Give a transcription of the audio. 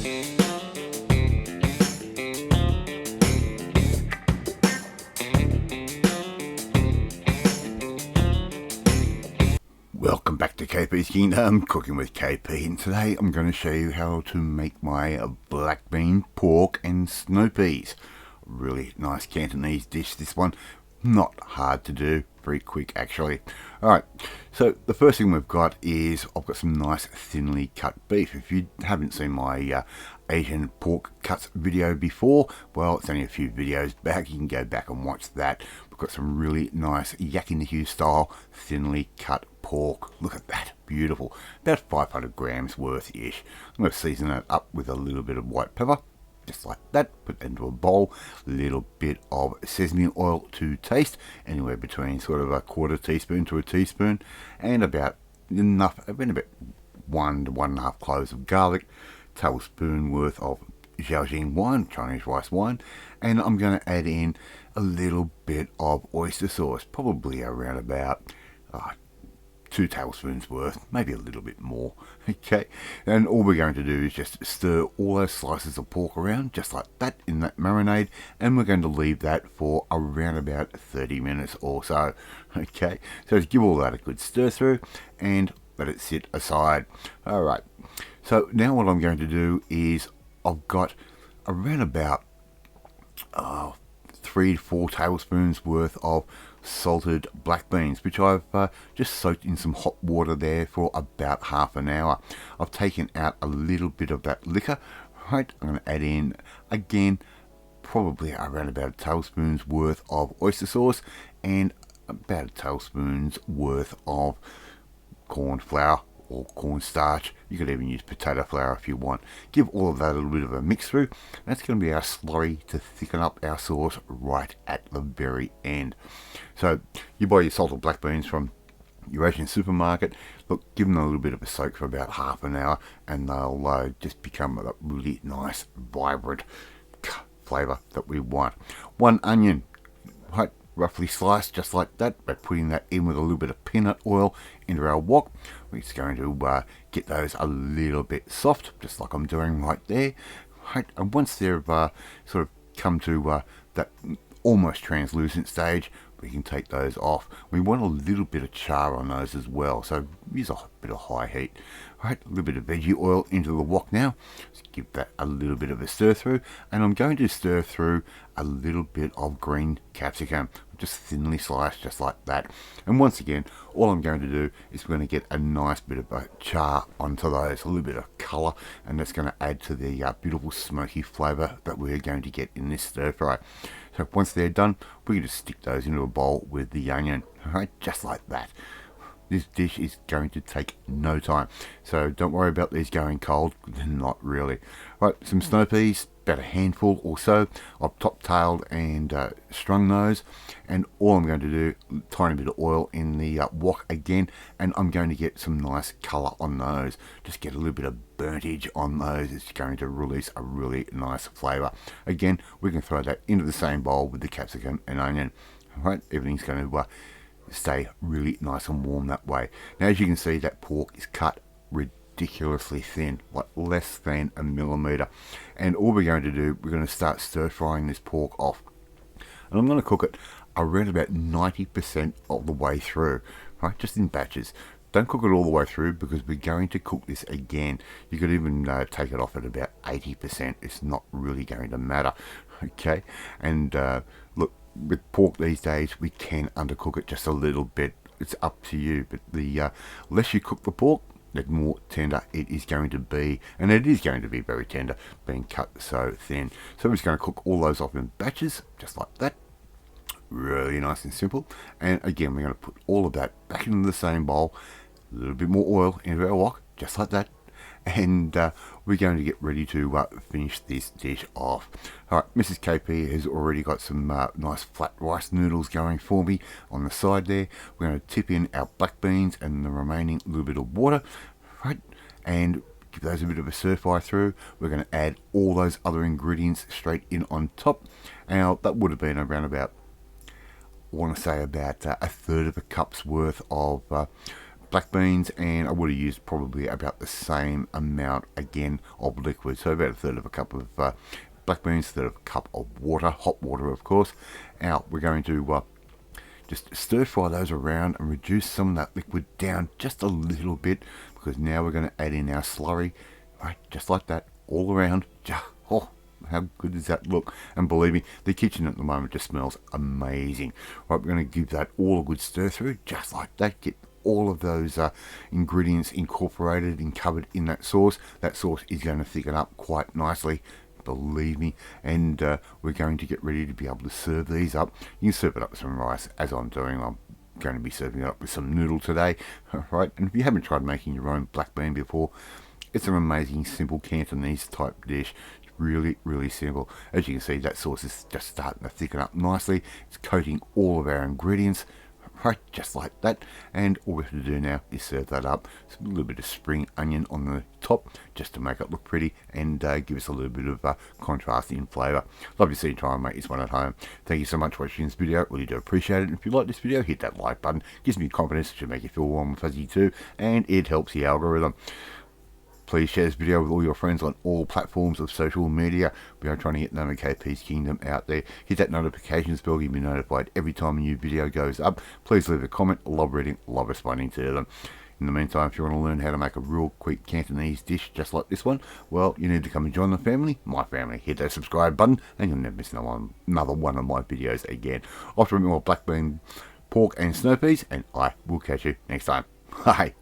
Welcome back to KP's Kingdom, cooking with KP, and today I'm going to show you how to make my black bean pork and snow peas. Really nice Cantonese dish, this one. Not hard to do, very quick actually. Alright, so the first thing we've got is I've got some nice thinly cut beef. If you haven't seen my Asian pork cuts video before, well, it's only a few videos back, you can go back and watch that. We've got some really nice yak in the hue style thinly cut pork. Look at that, beautiful. About 500 grams worth ish. I'm going to season it up with a little bit of white pepper, just like that. Put that into a bowl. A little bit of sesame oil to taste, anywhere between sort of a quarter teaspoon to a teaspoon, and about enough, about 1 to 1.5 cloves of garlic, tablespoon worth of Zhaojing wine, Chinese rice wine, and I'm going to add in a little bit of oyster sauce, probably around about 2 tablespoons worth, maybe a little bit more. Okay, and all we're going to do is just stir all those slices of pork around just like that in that marinade, and we're going to leave that for around about 30 minutes or so. Okay, so just give all that a good stir through and let it sit aside. Alright, so now what I'm going to do is I've got around about 3 to 4 tablespoons worth of salted black beans, which I've just soaked in some hot water there for about half an hour. I've taken out a little bit of that liquor. Right, I'm going to add in again probably around about a tablespoon's worth of oyster sauce and about a tablespoon's worth of corn flour or cornstarch. You could even use potato flour if you want. Give all of that a little bit of a mix through. That's going to be our slurry to thicken up our sauce right at the very end. So you buy your salted black beans from your Asian supermarket. Look, give them a little bit of a soak for about half an hour, and they'll just become a really nice, vibrant flavour that we want. 1 onion, right, roughly sliced just like that, by putting that in with a little bit of peanut oil into our wok. We're just going to get those a little bit soft, just like I'm doing right there. Right, and once they've sort of come to that almost translucent stage, we can take those off. We want a little bit of char on those as well, so use a bit of high heat. Right, a little bit of veggie oil into the wok now. Just give that a little bit of a stir through, and I'm going to stir through a little bit of green capsicum, just thinly sliced, just like that. And once again, all I'm going to do is we're going to get a nice bit of char onto those, a little bit of colour, and that's going to add to the beautiful smoky flavour that we're going to get in this stir fry. So once they're done, we can just stick those into a bowl with the onion, right, just like that. This dish is going to take no time, so don't worry about these going cold. Not really. Right, some snow peas, about a handful or so. I've top-tailed and strung those, and all I'm going to do, tiny bit of oil in the wok again, and I'm going to get some nice colour on those. Just get a little bit of burnt-edge on those. It's going to release a really nice flavour. Again, we can throw that into the same bowl with the capsicum and onion. Right, everything's going to stay really nice and warm that way. Now, as you can see, that pork is cut ridiculously thin, like less than a millimetre. And all we're going to do, we're going to start stir frying this pork off. And I'm going to cook it around about 90% of the way through, right? Just in batches. Don't cook it all the way through, because we're going to cook this again. You could even take it off at about 80%. It's not really going to matter. Okay, and look, with pork these days, we can undercook it just a little bit. It's up to you, but the less you cook the pork, the more tender it is going to be, and it is going to be very tender, being cut so thin. So we're just going to cook all those off in batches, just like that. Really nice and simple. And again, we're going to put all of that back into the same bowl, a little bit more oil into our wok, just like that. And we're going to get ready to finish this dish off. Alright, Mrs. KP has already got some nice flat rice noodles going for me on the side there. We're going to tip in our black beans and the remaining little bit of water, right, and give those a bit of a stir fry through. We're going to add all those other ingredients straight in on top. Now, that would have been around about, I want to say about a third of a cup's worth of black beans, and I would have used probably about the same amount again of liquid, so about a third of a cup of black beans, a third of a cup of water, hot water of course. Now we're going to just stir fry those around and reduce some of that liquid down just a little bit, because now we're going to add in our slurry, right, just like that, all around. Oh, how good does that look? And believe me, the kitchen at the moment just smells amazing. Right, we're going to give that all a good stir through, just like that. Get all of those ingredients incorporated and covered in that sauce. That sauce is going to thicken up quite nicely, believe me, and we're going to get ready to be able to serve these up. You can serve it up with some rice, as I'm doing. I'm going to be serving it up with some noodle today, right? And if you haven't tried making your own black bean before, it's an amazing, simple Cantonese type dish. It's really, really simple. As you can see, that sauce is just starting to thicken up nicely. It's coating all of our ingredients, right, just like that. And all we have to do now is serve that up. It's a little bit of spring onion on the top, just to make it look pretty and give us a little bit of contrast in flavour. Love to see you try and make this one at home. Thank you so much for watching this video. Really do appreciate it. And if you like this video, hit that like button. It gives me confidence. It should make you feel warm and fuzzy too, and it helps the algorithm. Please share this video with all your friends on all platforms of social media. We are trying to get known as KP's Kingdom out there. Hit that notifications bell, you'll be notified every time a new video goes up. Please leave a comment. I love reading, love responding to them. In the meantime, if you want to learn how to make a real quick Cantonese dish just like this one, well, you need to come and join the family, my family. Hit that subscribe button and you'll never miss another one of my videos again. I'll have to remember black bean, pork and snow peas, and I will catch you next time. Bye.